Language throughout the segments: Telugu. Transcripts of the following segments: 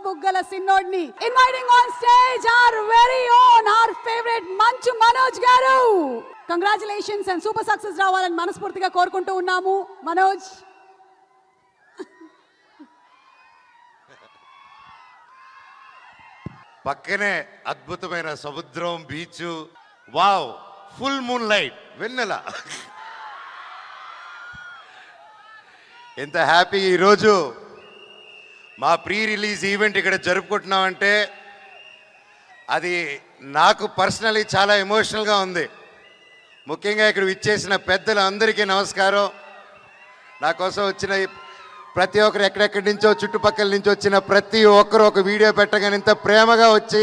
బుగ్గల సిన్నోడ్ని inviting on stage our very own our favorite Manchu Manoj గారు. కంగ్రాచులేషన్స్ అండ్ సూపర్ సక్సెస్ రావాలని మనస్ఫూర్తిగా కోరుకుంటూ ఉన్నాము. మనోజ్ పక్కనే అద్భుతమైన సముద్రం, beach, wow, full moon light, వెన్నెల. ఎంత హ్యాపీ ఈరోజు మా ప్రీ రిలీజ్ ఈవెంట్ ఇక్కడ జరుపుకుంటున్నామంటే అది నాకు పర్సనలీ చాలా ఎమోషనల్గా ఉంది. ముఖ్యంగా ఇక్కడ విచ్చేసిన పెద్దలందరికీ నమస్కారం. నా కోసం వచ్చిన ప్రతి ఒక్కరు, ఎక్కడెక్కడి నుంచో చుట్టుపక్కల నుంచి వచ్చిన ప్రతి ఒక్కరు ఒక వీడియో పెట్టగానే ఇంత ప్రేమగా వచ్చి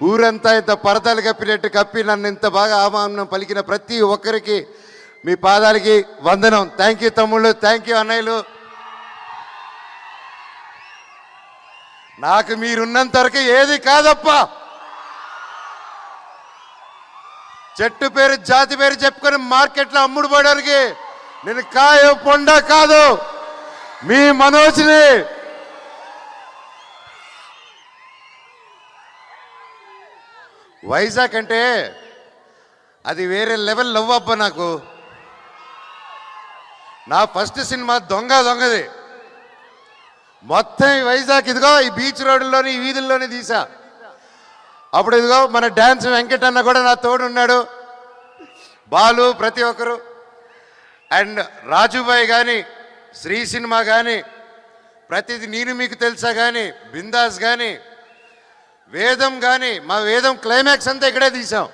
ఊరంతా ఇంత పరదాలు కప్పినట్టు కప్పి నన్ను ఇంత బాగా ఆహ్వానం పలికిన ప్రతి ఒక్కరికి మీ పాదాలకి వందనం. థ్యాంక్ యూ తమ్ముళ్ళు, థ్యాంక్ యూ అన్నయ్యలు. నాకు మీరున్నంత వరకు ఏది కాదప్ప. చెట్టు పేరు జాతి పేరు చెప్పుకొని మార్కెట్లో అమ్ముడు పోవడానికి నేను కాయ పొండ కాదు, మీ మనోజ్ని. వైజాగ్ అంటే అది వేరే లెవెల్ లవ్ అబ్బా. నాకు నా ఫస్ట్ సినిమా దొంగది. మొత్తం ఈ వైజాగ్ ఇదిగో ఈ బీచ్ రోడ్డులోని ఈ వీధుల్లోనే తీసా. అప్పుడు ఇదిగో మన డ్యాన్స్ వెంకట్ అన్న కూడా నా తోడు ఉన్నాడు, బాలు, ప్రతి ఒక్కరు. అండ్ రాజుబాయ్ కానీ, శ్రీ సినిమా కానీ, ప్రతిది నేను మీకు తెలుసా కానీ, బిందాస్ కానీ, వేదం కానీ, మా వేదం క్లైమాక్స్ అంతా ఇక్కడే తీసాం.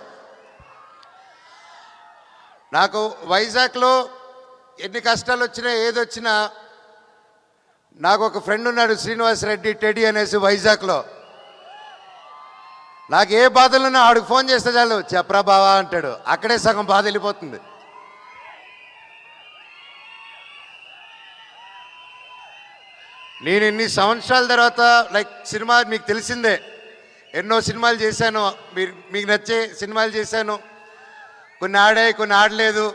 నాకు వైజాగ్లో ఎన్ని కష్టాలు వచ్చినా ఏదొచ్చినా నాకు ఒక ఫ్రెండ్ ఉన్నాడు, శ్రీనివాస్ రెడ్డి టెడ్డీ అనేసి వైజాగ్లో. నాకు ఏ బాధలున్నా ఆడికి ఫోన్ చేస్తే చాలు, చెప్పరా బావా అంటాడు. అక్కడే సగం బాధ వెళ్ళిపోతుంది. నేను ఇన్ని సంవత్సరాల తర్వాత లైక్ సినిమా మీకు తెలిసిందే, ఎన్నో సినిమాలు చేశాను, మీకు నచ్చే సినిమాలు చేశాను. కొన్ని ఆడాయి, కొన్ని ఆడలేదు.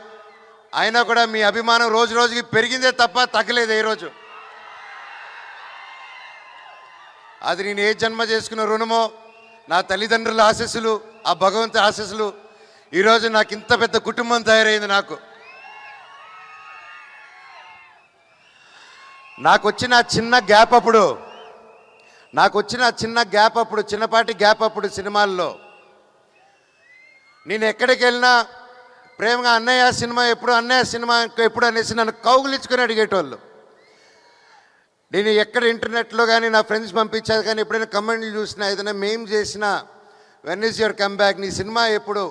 అయినా కూడా మీ అభిమానం రోజు రోజుకి పెరిగిందే తప్ప తగ్గలేదు ఏ రోజు. అది నేను ఏ జన్మ చేసుకున్న రుణమో, నా తల్లిదండ్రుల ఆశీస్సులు, ఆ భగవంతుని ఆశీస్సులు, ఈరోజు నాకు ఇంత పెద్ద కుటుంబం తయారైంది. నాకు వచ్చిన చిన్న గ్యాప్ అప్పుడు, చిన్నపాటి గ్యాప్ అప్పుడు సినిమాల్లో నేను ఎక్కడికి వెళ్ళినా ప్రేమగా అన్నయ్య సినిమా ఎప్పుడు అనేసి నన్ను కౌగులించుకొని అడిగేటోళ్ళు. నేను ఎక్కడ ఇంటర్నెట్లో కానీ నా ఫ్రెండ్స్ పంపించారు కానీ ఎప్పుడైనా కమెంట్లు చూసినా, ఏదైనా మేము చేసినా, when is your come back, నీ సినిమా ఎప్పుడు,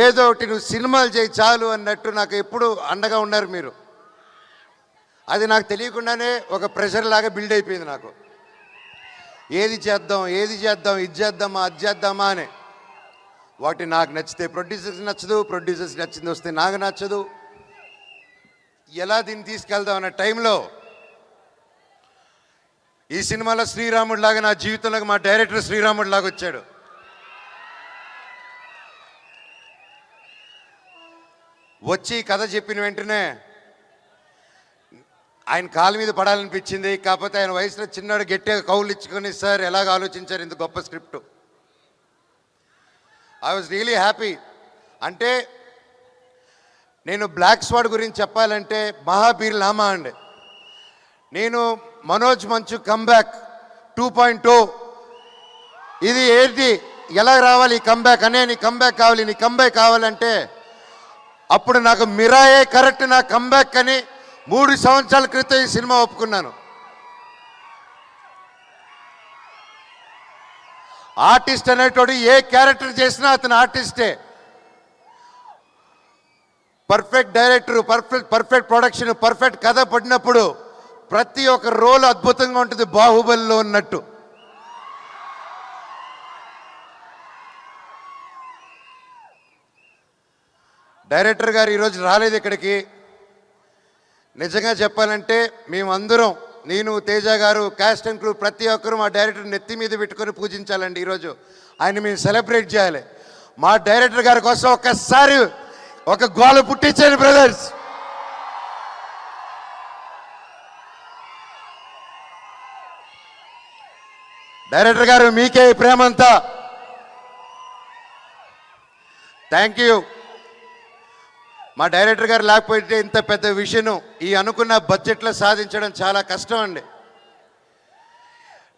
ఏదో ఒకటి నువ్వు సినిమాలు చేయి చాలు అన్నట్టు నాకు ఎప్పుడు అండగా ఉన్నారు మీరు. అది నాకు తెలియకుండానే ఒక ప్రెషర్ లాగా బిల్డ్ అయిపోయింది నాకు. ఏది చేద్దాం, ఇది చేద్దామా, అది చేద్దామా అని. వాటి నాకు నచ్చితే ప్రొడ్యూసర్స్ నచ్చదు, ప్రొడ్యూసర్స్ నచ్చింది వస్తే నాకు నచ్చదు. ఎలా దీన్ని తీసుకెళ్దాం అన్న టైంలో ఈ సినిమాలో శ్రీరాముడు లాగా నా జీవితంలోకి మా డైరెక్టర్ శ్రీరాముడు లాగా వచ్చాడు. వచ్చి కథ చెప్పిన వెంటనే ఆయన కాలు మీద పడాలనిపించింది. కాకపోతే ఆయన వయసులో చిన్నాడు, గట్టిగా కౌలు ఇచ్చుకొని, సార్ ఎలాగ ఆలోచించారు ఇంత గొప్ప script. I was really happy. అంటే నేను బ్లాక్ స్వాడ్ గురించి చెప్పాలంటే మహాబీర్ లామా అండి. నేను మనోజ్ మంచు కమ్బ్యాక్ 2.0, ఇది ఏంటి, ఎలా రావాలి ఈ కమ్బ్యాక్ అనే, నీ కంబ్యాక్ కావాలంటే అప్పుడు నాకు మిరాయే కరెక్ట్ నా కంబ్యాక్ అని 3 సంవత్సరాల క్రితం ఈ సినిమా ఒప్పుకున్నాను. ఆర్టిస్ట్ అనేటోడు ఏ క్యారెక్టర్ చేసినా అతను ఆర్టిస్టే. Perfect director, perfect production, perfect కథ పడినప్పుడు ప్రతి ఒక్క రోల్ అద్భుతంగా ఉంటుంది, బాహుబలిలో ఉన్నట్టు. డైరెక్టర్ గారు ఈరోజు రాలేదు ఇక్కడికి. నిజంగా చెప్పాలంటే మేమందరం, నేను, తేజ గారు, కాస్ట్ అండ్ క్రూ, ప్రతి ఒక్కరు మా డైరెక్టర్ నెత్తి మీద పెట్టుకొని పూజించాలండి. ఈరోజు ఆయన మేము సెలబ్రేట్ చేయాలి. మా డైరెక్టర్ గారి కోసం ఒక్కసారి ఒక గోల పుట్టించండి బ్రదర్స్. డైరెక్టర్ గారు మీకే ఈ ప్రేమంతా. Thank you. మా డైరెక్టర్ గారు లేకపోతే ఇంత పెద్ద విషయం ఈ అనుకున్న బడ్జెట్లో సాధించడం చాలా కష్టం అండి.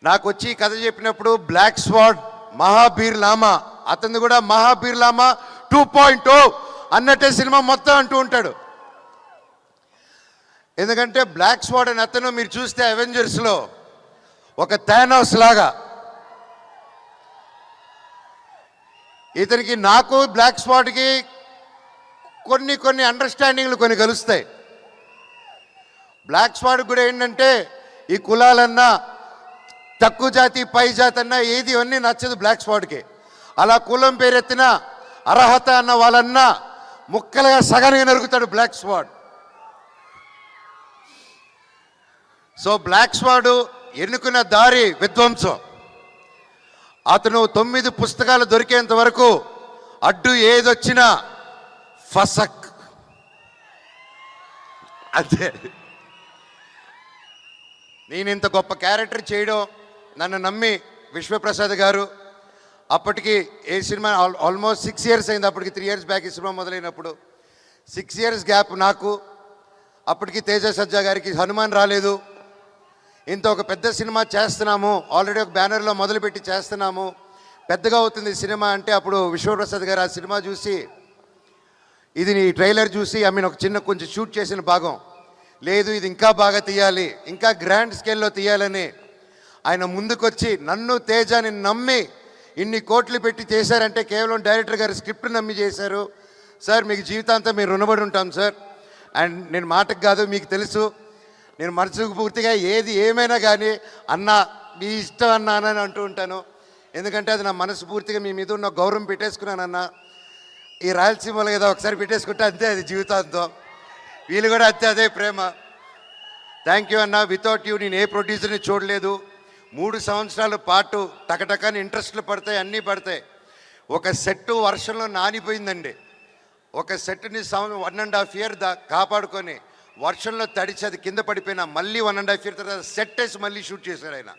నాకు వచ్చి కథ చెప్పినప్పుడు బ్లాక్ స్వాడ్ మహాబీర్ లామా, అతను కూడా మహాబీర్ లామా 2.0 అన్నట్టే సినిమా మొత్తం అంటూ ఉంటాడు. ఎందుకంటే బ్లాక్ స్వాడ్ అని అతను మీరు చూస్తే అవెంజర్స్లో ఒక థానోస్ లాగా, ఇతనికి నాకు బ్లాక్ స్వాడ్కి కొన్ని అండర్స్టాండింగ్లు కొన్ని కలుస్తాయి. బ్లాక్ స్వాడ్ కూడా ఏంటంటే ఈ కులాలన్నా తక్కువ జాతి పై జాతి అన్నా ఏది అన్నీ నచ్చదు బ్లాక్ స్వాడ్కి. అలా కులం పేరెత్తిన అర్హత అన్న వాళ్ళన్నా ముక్కలుగా సగానికి నరుగుతాడు బ్లాక్ స్వాడ్. సో బ్లాక్ స్వాడ్ ఎన్నుకున్న దారి విధ్వంసం. అతను 9 పుస్తకాలు దొరికేంత వరకు అడ్డు ఏదొచ్చినా ఫసక్ అంతే. నేను ఇంత గొప్ప క్యారెక్టర్ చేయడం నన్ను నమ్మి విశ్వప్రసాద్ గారు, అప్పటికి ఏ సినిమా ఆల్మోస్ట్ 6 years అయింది, అప్పటికి 3 years బ్యాక్ ఈ సినిమా మొదలైనప్పుడు 6 years గ్యాప్ నాకు. అప్పటికి తేజ సజ్జా గారికి హనుమాన్ రాలేదు. ఇంత ఒక పెద్ద సినిమా చేస్తున్నాము, ఆల్రెడీ ఒక బ్యానర్లో మొదలుపెట్టి చేస్తున్నాము, పెద్దగా అవుతుంది సినిమా అంటే అప్పుడు విశ్వప్రసాద్ గారు ఆ సినిమా చూసి, ఇది నీ ట్రైలర్ చూసి ఒక చిన్న కొంచెం షూట్ చేసిన భాగం లేదు, ఇది ఇంకా బాగా తీయాలి, ఇంకా గ్రాండ్ స్కేల్లో తీయాలని ఆయన ముందుకొచ్చి నన్ను తేజాని నమ్మి ఇన్ని కోట్లు పెట్టి చేశారంటే కేవలం డైరెక్టర్ గారు స్క్రిప్ట్ నమ్మి చేశారు. సార్ మీకు జీవితాంతం మీరు రుణపడి ఉంటాం సార్. అండ్ నేను మాటకు కాదు, మీకు తెలుసు నేను మనసుకు పూర్తిగా ఏది ఏమైనా కానీ అన్న మీ ఇష్టం అన్నానని అంటూ ఉంటాను. ఎందుకంటే అది నా మనసు పూర్తిగా మీ మీద ఉన్న గౌరవం పెట్టేసుకున్నానన్న. ఈ రాయలసీమలో ఏదో ఒకసారి పెట్టేసుకుంటే అంతే, అది జీవితాంతం. వీళ్ళు కూడా అంతే, అదే ప్రేమ. థ్యాంక్ యూ అన్న. వితౌట్ యూ నేను ఏ ప్రొడ్యూసర్ని చూడలేదు. 3 సంవత్సరాల పాటు టకటకని ఇంట్రెస్ట్లు పడతాయి, అన్నీ పడతాయి. ఒక సెట్ వర్షంలో నానిపోయిందండి. ఒక సెట్ని 1.5 year కాపాడుకొని వర్షంలో తడిచి అది కింద పడిపోయినా మళ్ళీ 1.5 year తర్వాత సెట్ వేసి మళ్ళీ షూట్ చేశారు ఆయన.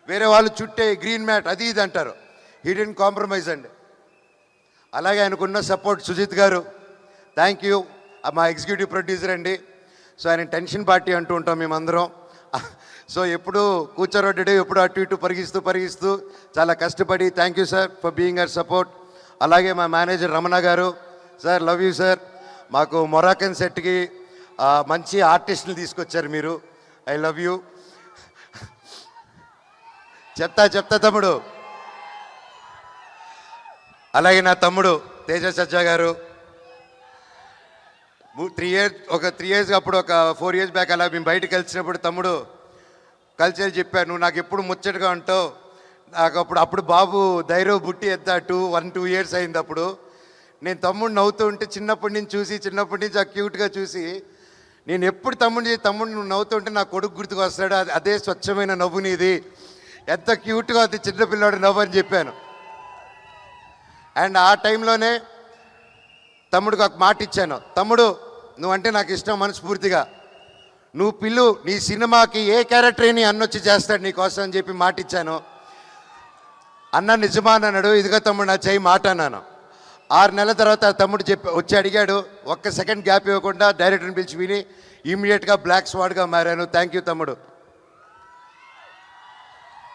వేరే వాళ్ళు చుట్టే గ్రీన్ మ్యాట్ అది ఇది అంటారు, హీ డిడ్ంట్ కాంప్రమైజ్ అండి. అలాగే ఆయనకున్న సపోర్ట్ సుజిత్ గారు, థ్యాంక్ యూ. మా ఎగ్జిక్యూటివ్ ప్రొడ్యూసర్ అండి. సో ఆయన టెన్షన్ పార్టీ అంటూ ఉంటాం మేమందరం. సో ఎప్పుడు కూర్చోరొడ్డు ఎప్పుడు అటు ఇటు పరిగిస్తూ చాలా కష్టపడి thank you sir for being our support. అలాగే మా మేనేజర్ రమణ గారు, సార్ లవ్ యూ సార్. మాకు మొరాకన్ సెట్కి మంచి ఆర్టిస్టులు తీసుకొచ్చారు మీరు, ఐ లవ్ యూ. చెప్తా తమ్ముడు. అలాగే నా తమ్ముడు తేజ సజ్జా గారు 3 years అప్పుడు ఒక 4 years బ్యాక్ అలా మేము బయటకు కలిసినప్పుడు తమ్ముడు కలిసి చెప్పాను, నువ్వు నాకు ఎప్పుడు ముచ్చటగా ఉంటావు. నాకు అప్పుడు బాబు ధైర్యం బుట్టి ఎత్తా 1-2 years అయింది. అప్పుడు నేను తమ్ముడు నవ్వుతూ ఉంటే చిన్నప్పటి నుంచి ఆ క్యూట్గా చూసి నేను ఎప్పుడు తమ్ముడు నువ్వు నవ్వుతూ ఉంటే నా కొడుకు గుర్తుకు వస్తాడు, అదే స్వచ్ఛమైన నవ్వు నీది, ఎంత క్యూట్గా అది చిన్నపిల్లాడు నవ్వు అని చెప్పాను. అండ్ ఆ టైంలోనే తమ్ముడికి ఒక మాట ఇచ్చాను, తమ్ముడు నువ్వంటే నాకు ఇష్టం మనస్ఫూర్తిగా, నువ్వు పిల్లు నీ సినిమాకి ఏ క్యారెక్టర్ ని అన్నొచ్చి చేస్తాడు నీకోసం అని చెప్పి మాట ఇచ్చాను. అన్న నిజమా అన్నాడు. ఇదిగో తమ్ముడు నా చేయి మాట అన్నాను. 6 నెలల తర్వాత తమ్ముడు వచ్చి అడిగాడు. ఒక్క సెకండ్ గ్యాప్ ఇవ్వకుండా డైరెక్టర్ని పిలిచి విని ఇమ్మీడియట్గా బ్లాక్ స్వాడ్గా మారాను. థ్యాంక్ యూ తమ్ముడు.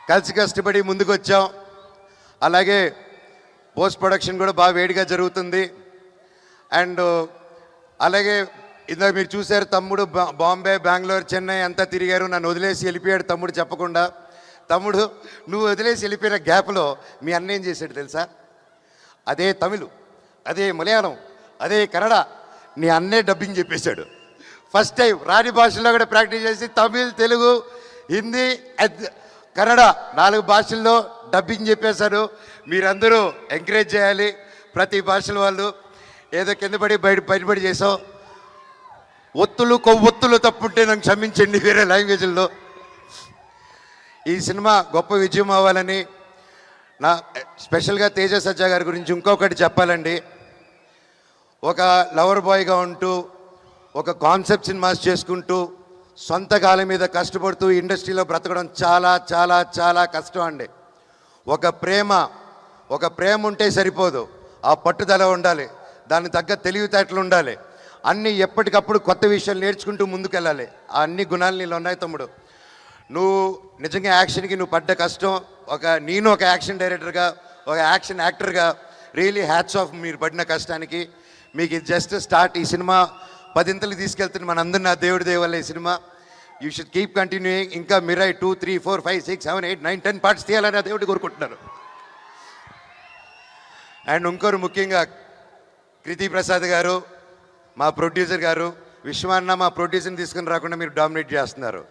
కలిసి కష్టపడి ముందుకు వచ్చాం. అలాగే పోస్ట్ ప్రొడక్షన్ కూడా బాగా వేడిగా జరుగుతుంది. అండ్ అలాగే ఇందాక మీరు చూశారు తమ్ముడు బాంబే, బెంగళూరు, చెన్నై అంతా తిరిగారు. నన్ను వదిలేసి వెళ్ళిపోయాడు తమ్ముడు చెప్పకుండా. తమ్ముడు నువ్వు వదిలేసి వెళ్ళిపోయిన గ్యాప్లో మీ అన్న ఏం చేశాడు తెలుసా? అదే తమిళ్, అదే మలయాళం, అదే కన్నడ నీ అన్నే డబ్బింగ్ చెప్పేశాడు. ఫస్ట్ టైం రాని భాషల్లో కూడా ప్రాక్టీస్ చేసి తమిళ్, తెలుగు, హిందీ, కన్నడ 4 భాషల్లో డబ్బింగ్ చెప్పేశారు. మీరందరూ ఎంకరేజ్ చేయాలి. ప్రతి భాషల వాళ్ళు ఏదో కింద పడి బయటపడి చేసాం. కొవ్వొత్తులు తప్పుంటే నాకు క్షమించండి వేరే లాంగ్వేజ్ల్లో. ఈ సినిమా గొప్ప విజయం అవ్వాలని నా స్పెషల్గా తేజ సజ్జా గారి గురించి ఇంకొకటి చెప్పాలండి. ఒక లవర్ బాయ్గా ఉంటూ ఒక కాన్సెప్ట్ సినిమాస్ చేసుకుంటూ సొంత కాళ్ళ మీద కష్టపడుతూ ఇండస్ట్రీలో బ్రతకడం చాలా చాలా చాలా కష్టం అండి. ఒక ప్రేమ ఉంటే సరిపోదు, ఆ పట్టుదల ఉండాలి, దానికి తగ్గ తెలివితేటలు ఉండాలి, అన్నీ ఎప్పటికప్పుడు కొత్త విషయాలు నేర్చుకుంటూ ముందుకెళ్ళాలి. ఆ అన్ని గుణాలు నీళ్ళు ఉన్నాయి తమ్ముడు. నువ్వు నిజంగా యాక్షన్కి నువ్వు పడ్డ కష్టం, నేను ఒక యాక్షన్ డైరెక్టర్గా, ఒక యాక్షన్ యాక్టర్గా రియలీ హ్యాట్స్ ఆఫ్ మీరు పడిన కష్టానికి. మీకు ఇది జస్ట్ స్టార్ట్. ఈ సినిమా 10 ఇంతలు తీసుకెళ్తుంది మనందరినీ నా దేవుడి దేవల్ల ఈ cinema. You should keep continuing. ఇంకా మిరై 2, 3, 4, 5, 6, 7, 8, 9, 10 పార్ట్స్ తీయాలని ఆ దేవుడి కోరుకుంటున్నారు. అండ్ ఇంకోరు ముఖ్యంగా కృతి ప్రసాద్ గారు, మా ప్రొడ్యూసర్ గారు, విశ్వాన్న మా ప్రొడ్యూసర్ని తీసుకుని రాకుండా మీరు డామినేట్ చేస్తున్నారు.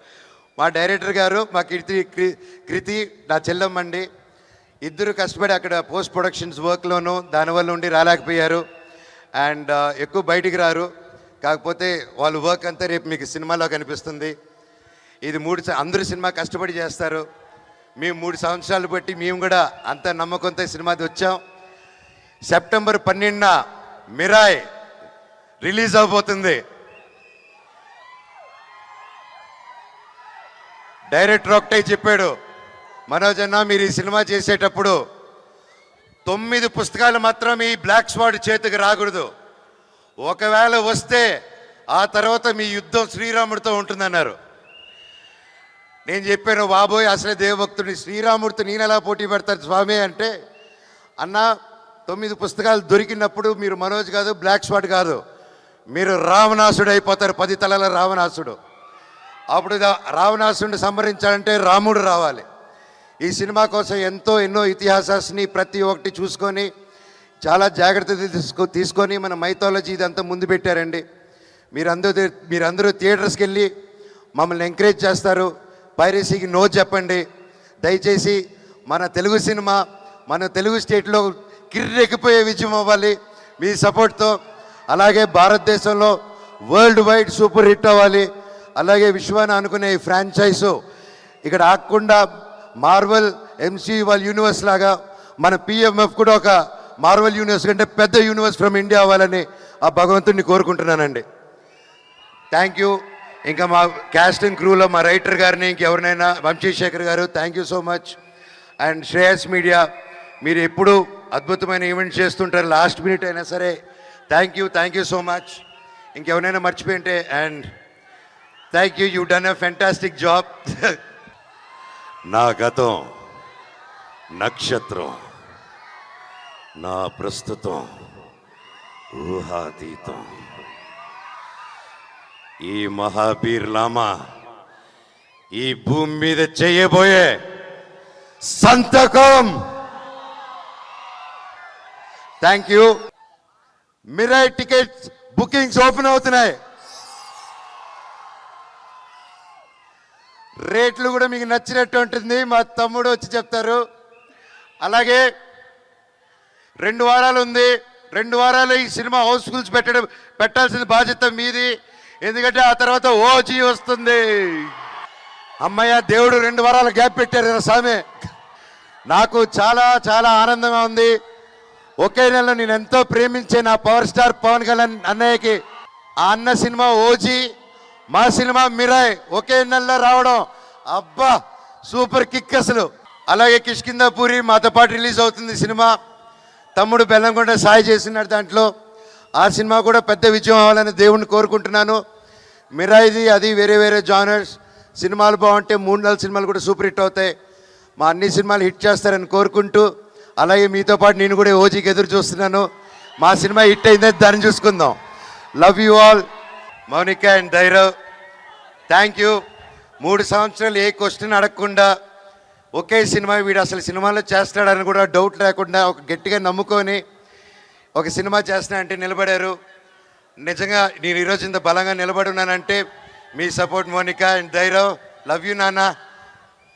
మా డైరెక్టర్ గారు, మా కృతి నా చెల్లమ్మండి. ఇద్దరు కష్టపడి అక్కడ పోస్ట్ ప్రొడక్షన్స్ వర్క్లోనూ దానివల్ల ఉండి రాలేకపోయారు. అండ్ ఎక్కువ బయటికి రారు. కాకపోతే వాళ్ళ వర్క్ అంతా రేపు మీకు సినిమాలో కనిపిస్తుంది. ఇది అందరూ సినిమా కష్టపడి చేస్తారు. మేము 3 సంవత్సరాలు బట్టి మేము కూడా అంత నమ్మకంతో సినిమాది వచ్చాం. సెప్టెంబర్ 12న మిరాయ్ రిలీజ్ అవబోతుంది. డైరెక్టర్ ఒకటే చెప్పాడు, మనోజ్ అన్న మీరు ఈ సినిమా చేసేటప్పుడు 9 పుస్తకాలు మాత్రం ఈ బ్లాక్ స్వాడ్ చేతికి రాకూడదు. ఒకవేళ వస్తే ఆ తర్వాత మీ యుద్ధం శ్రీరాముడితో ఉంటుందన్నారు. నేను చెప్పాను, బాబోయ్ అసలే దేవభక్తుడిని, శ్రీరాముడితో నేను ఎలా పోటీ పెడతారు స్వామి అంటే, అన్న 9 పుస్తకాలు దొరికినప్పుడు మీరు మనోజ్ కాదు, బ్లాక్ స్వాడ్ కాదు, మీరు రావణాసుడు అయిపోతారు, 10 తలల రావణాసుడు. అప్పుడు రావణాసుడిని సంహరించాలంటే రాముడు రావాలి. ఈ సినిమా కోసం ఎన్నో ఇతిహాసాన్ని ప్రతి ఒక్కటి చూసుకొని చాలా జాగ్రత్త తీసుకొని మన మైథాలజీ ఇదంతా ముందు పెట్టారండి. మీరందరూ థియేటర్స్కి వెళ్ళి మమ్మల్ని ఎంకరేజ్ చేస్తారు. పైరసీకి నో చెప్పండి దయచేసి. మన తెలుగు సినిమా మన తెలుగు స్టేట్లో కిర్రెక్కిపోయే విజయం అవ్వాలి మీ సపోర్ట్తో. అలాగే భారతదేశంలో వరల్డ్ వైడ్ సూపర్ హిట్ అవ్వాలి. అలాగే విశ్వాన్ని అనుకునే ఈ ఫ్రాంచైజు ఇక్కడ ఆగకుండా మార్వెల్ ఎంసీయూ వాళ్ళ యూనివర్స్ లాగా మన పిఎంఎఫ్ కూడా ఒక మార్వెల్ యూనివర్స్ కంటే పెద్ద యూనివర్స్ ఫ్రమ్ ఇండియా అవ్వాలని ఆ భగవంతుడిని కోరుకుంటున్నానండి. Thank you. ఇంకా మా క్యాస్ట్ అండ్ క్రూలో మా రైటర్ గారిని ఇంకెవరినైనా వంశీశేఖర్ గారు thank you so much. And Shreyas media మీరు ఎప్పుడు అద్భుతమైన ఈవెంట్ చేస్తుంటారు, లాస్ట్ మినిట్ అయినా సరే థ్యాంక్ యూ సో మచ్. ఇంకెవరైనా మర్చిపోయింటే and thank you done a fantastic job. నా గతం నక్షత్రం, నా ప్రస్తుతం ఊహాతీతం. ఈ మహాబీర్ లామా ఈ భూమి మీద చేయబోయే సంతకం. Thank you. Mirai tickets bookings open అవుతున్నాయి. రేట్లు కూడా మీకు నచ్చినట్టు ఉంటుంది, మా తమ్ముడు వచ్చి చెప్తారు. అలాగే 2 వారాలు ఉంది. 2 వారాలు ఈ సినిమా హౌస్ఫుల్స్ పెట్టాల్సిన బాధ్యత మీది. ఎందుకంటే ఆ తర్వాత ఓజీ వస్తుంది. అమ్మయ్య దేవుడు 2 వారాల గ్యాప్ పెట్టారు కదా స్వామి. నాకు చాలా చాలా ఆనందంగా ఉంది. ఒకే నెలలో నేను ఎంతో ప్రేమించే నా పవర్ స్టార్ పవన్ కళ్యాణ్ అన్నయ్యకి ఆ అన్న సినిమా ఓజీ, మా సినిమా మిరాయ్ ఒకే నెలలో రావడం అబ్బా సూపర్ కిక్ అసలు. అలాగే కిష్కిందాపూరి మాతో పాటు రిలీజ్ అవుతుంది సినిమా. తమ్ముడు బెల్లంకొండ సాయి చేసినాడు దాంట్లో. ఆ సినిమా కూడా పెద్ద విజయం అవ్వాలని దేవుణ్ణి కోరుకుంటున్నాను. మిరాయిది అది వేరే జానర్స్. సినిమాలు బాగుంటే 3-4 సినిమాలు కూడా సూపర్ హిట్ అవుతాయి. మా అన్ని సినిమాలు హిట్ చేస్తారని కోరుకుంటూ, అలాగే మీతో పాటు నేను కూడా ఓజీకి ఎదురు చూస్తున్నాను. మా సినిమా హిట్ అయిందని దాన్ని చూసుకుందాం. Love you all. Mounika and Dhairav thank you. 3 సంవత్సరాలు ఏ క్వశ్చన్ అడగకుండా ఒకే సినిమా వీడు అసలు సినిమాలో చేస్తాడని కూడా డౌట్ లేకుండా ఒక గట్టిగా నమ్ముకొని ఒక సినిమా చేస్తున్నా అంటే నిలబడారు. నిజంగా నేను ఈరోజు ఇంత బలంగా నిలబడి ఉన్నానంటే మీ support Monika and Dhairav. Love you నాన్న.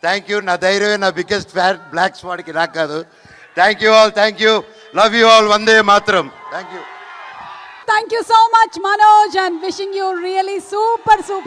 Thank you. నా ధైర్యమే నా బిగ్గెస్ట్ ఫ్యాన్ బ్లాక్ స్వాడ్కి నాకు కాదు. Thank you all. Thank you. Love you all. Vande Mataram. Thank you. Thank you so much, Manoj, and wishing you really super